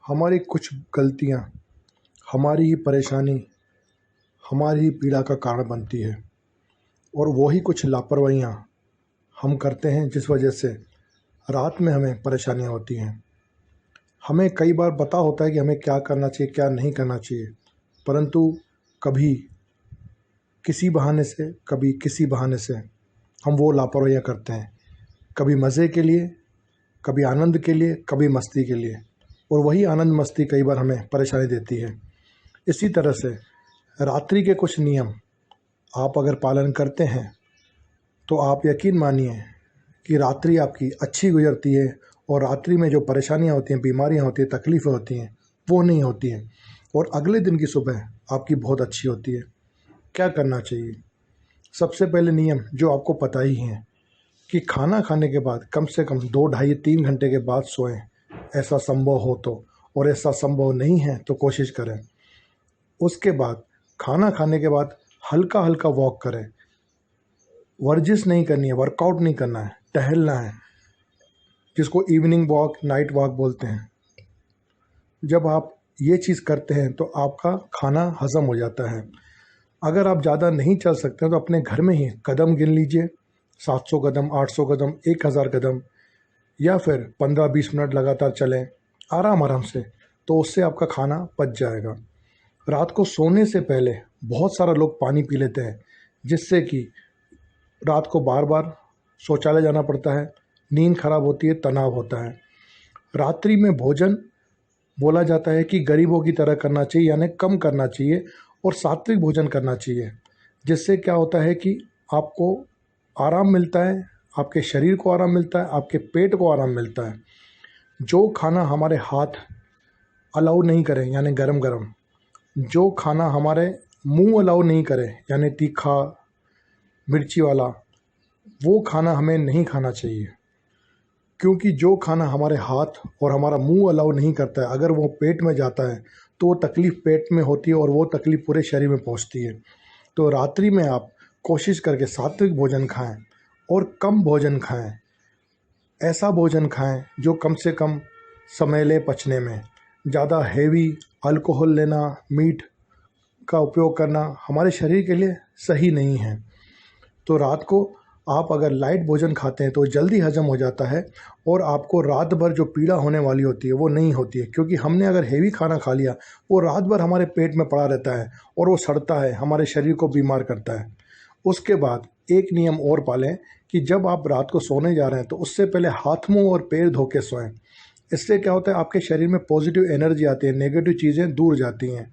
हमारी कुछ गलतियाँ, हमारी ही परेशानी, हमारी ही पीड़ा का कारण बनती है और वही कुछ लापरवाहियाँ हम करते हैं जिस वजह से रात में हमें परेशानियाँ होती हैं। हमें कई बार पता होता है कि हमें क्या करना चाहिए, क्या नहीं करना चाहिए, परंतु कभी किसी बहाने से, कभी किसी बहाने से हम वो लापरवाहियाँ करते हैं। कभी मज़े के लिए, कभी आनंद के लिए, कभी मस्ती के लिए, और वही आनंद मस्ती कई बार हमें परेशानी देती है। इसी तरह से रात्रि के कुछ नियम आप अगर पालन करते हैं तो आप यकीन मानिए कि रात्रि आपकी अच्छी गुजरती है और रात्रि में जो परेशानियां होती हैं, बीमारियां होती हैं, तकलीफ़ें होती हैं, वो नहीं होती हैं और अगले दिन की सुबह आपकी बहुत अच्छी होती है। क्या करना चाहिए? सबसे पहले नियम जो आपको पता ही है कि खाना खाने के बाद कम से कम 2 ढाई 3 घंटे के बाद सोएं, ऐसा संभव हो तो, और ऐसा संभव नहीं है तो कोशिश करें। उसके बाद खाना खाने के बाद हल्का हल्का वॉक करें। वर्जिश नहीं करनी है, वर्कआउट नहीं करना है, टहलना है, जिसको इवनिंग वॉक, नाइट वॉक बोलते हैं। जब आप ये चीज़ करते हैं तो आपका खाना हज़म हो जाता है। अगर आप ज़्यादा नहीं चल सकते हैं तो अपने घर में ही कदम गिन लीजिए, 700 कदम, 800 कदम, 1000 कदम, या फिर 15-20 मिनट लगातार चलें आराम आराम से, तो उससे आपका खाना पच जाएगा। रात को सोने से पहले बहुत सारा लोग पानी पी लेते हैं, जिससे कि रात को बार बार शौचालय जाना पड़ता है, नींद खराब होती है, तनाव होता है। रात्रि में भोजन बोला जाता है कि गरीबों की तरह करना चाहिए, यानी कम करना चाहिए और सात्विक भोजन करना चाहिए, जिससे क्या होता है कि आपको आराम मिलता है, आपके शरीर को आराम मिलता है, आपके पेट को आराम मिलता है। जो खाना हमारे हाथ अलाउ नहीं करें, यानी गरम गरम, जो खाना हमारे मुंह अलाउ नहीं करे, यानी तीखा, मिर्ची वाला, वो खाना हमें नहीं खाना चाहिए। क्योंकि जो खाना हमारे हाथ और हमारा मुंह अलाउ नहीं करता है, अगर वो पेट में जाता है तो वो तकलीफ़ पेट में होती है और वो तकलीफ़ पूरे शरीर में पहुंचती है। तो रात्रि में आप कोशिश करके सात्विक भोजन खाएं और कम भोजन खाएं। ऐसा भोजन खाएं जो कम से कम समय ले पचने में। ज़्यादा हेवी अल्कोहल लेना, मीठ का उपयोग करना हमारे शरीर के लिए सही नहीं है। तो रात को आप अगर लाइट भोजन खाते हैं तो जल्दी हजम हो जाता है और आपको रात भर जो पीड़ा होने वाली होती है वो नहीं होती है। क्योंकि हमने अगर हेवी खाना खा लिया, वो रात भर हमारे पेट में पड़ा रहता है और वो सड़ता है, हमारे शरीर को बीमार करता है। उसके बाद एक नियम और पालें कि जब आप रात को सोने जा रहे हैं तो उससे पहले हाथ, मुंह और पैर धो के सोएं। इससे क्या होता है, आपके शरीर में पॉजिटिव एनर्जी आती है, नेगेटिव चीज़ें दूर जाती हैं।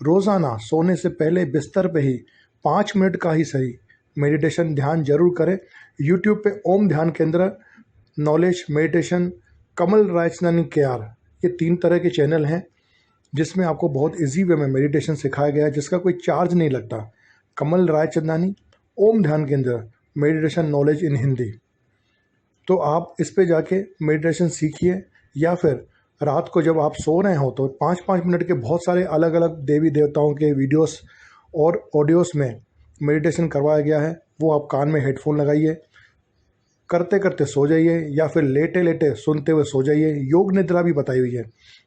रोज़ाना सोने से पहले बिस्तर पे ही 5 मिनट का ही सही मेडिटेशन ध्यान जरूर करें। यूट्यूब पे ओम ध्यान केंद्र, नॉलेज मेडिटेशन, कमल रायचंदानी केआर, ये 3 तरह के चैनल हैं जिसमें आपको बहुत इजी वे में मेडिटेशन सिखाया गया है, जिसका कोई चार्ज नहीं लगता। कमल रायचंदानी, ओम ध्यान केंद्र, मेडिटेशन नॉलेज इन हिंदी। तो आप इस पे जाके मेडिटेशन सीखिए, या फिर रात को जब आप सो रहे हो तो 5-5 मिनट के बहुत सारे अलग अलग देवी देवताओं के वीडियोस और ऑडियोस में मेडिटेशन करवाया गया है। वो आप कान में हेडफोन लगाइए, करते करते सो जाइए, या फिर लेटे लेटे सुनते हुए सो जाइए। योग निद्रा भी बताई हुई है।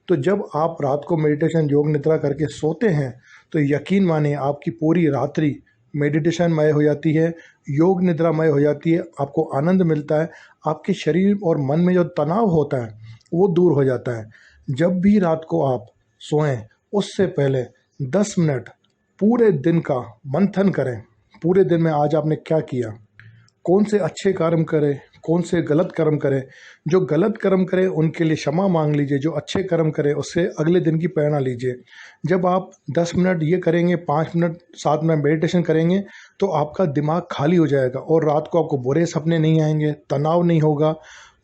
तो जब आप रात को मेडिटेशन, योग निद्रा करके सोते हैं तो यकीन मानिए आपकी पूरी रात्रि मेडिटेशनमय हो जाती है, योग निद्रामय हो जाती है, आपको आनंद मिलता है, आपके शरीर और मन में जो तनाव होता है वो दूर हो जाता है। जब भी रात को आप सोएं उससे पहले 10 मिनट पूरे दिन का मंथन करें। पूरे दिन में आज आपने क्या किया, कौन से अच्छे कर्म करें, कौन से गलत कर्म करें। जो गलत कर्म करें उनके लिए क्षमा मांग लीजिए, जो अच्छे कर्म करें उससे अगले दिन की प्रेरणा लीजिए। जब आप 10 मिनट ये करेंगे, 5 मिनट 7 मिनट मेडिटेशन करेंगे तो आपका दिमाग खाली हो जाएगा और रात को आपको बुरे सपने नहीं आएंगे, तनाव नहीं होगा।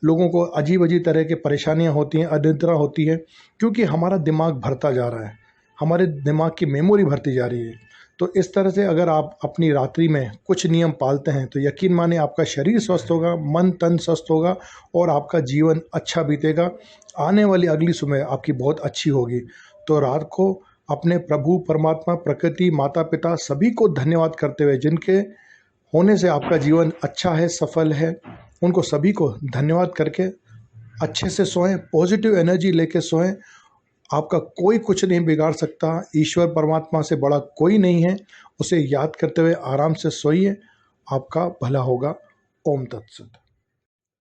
लोगों को अजीब अजीब तरह की परेशानियां होती हैं, अनिद्रा होती है, क्योंकि हमारा दिमाग भरता जा रहा है, हमारे दिमाग की मेमोरी भरती जा रही है। तो इस तरह से अगर आप अपनी रात्रि में कुछ नियम पालते हैं तो यकीन माने आपका शरीर स्वस्थ होगा, मन तन स्वस्थ होगा और आपका जीवन अच्छा बीतेगा। आने वाली अगली सुबह आपकी बहुत अच्छी होगी। तो रात को अपने प्रभु परमात्मा, प्रकृति, माता पिता सभी को धन्यवाद करते हुए, जिनके होने से आपका जीवन अच्छा है, सफल है, उनको सभी को धन्यवाद करके अच्छे से सोएं, पॉजिटिव एनर्जी लेके सोएं। आपका कोई कुछ नहीं बिगाड़ सकता। ईश्वर परमात्मा से बड़ा कोई नहीं है। उसे याद करते हुए आराम से सोइए, आपका भला होगा। ओम तत्सत।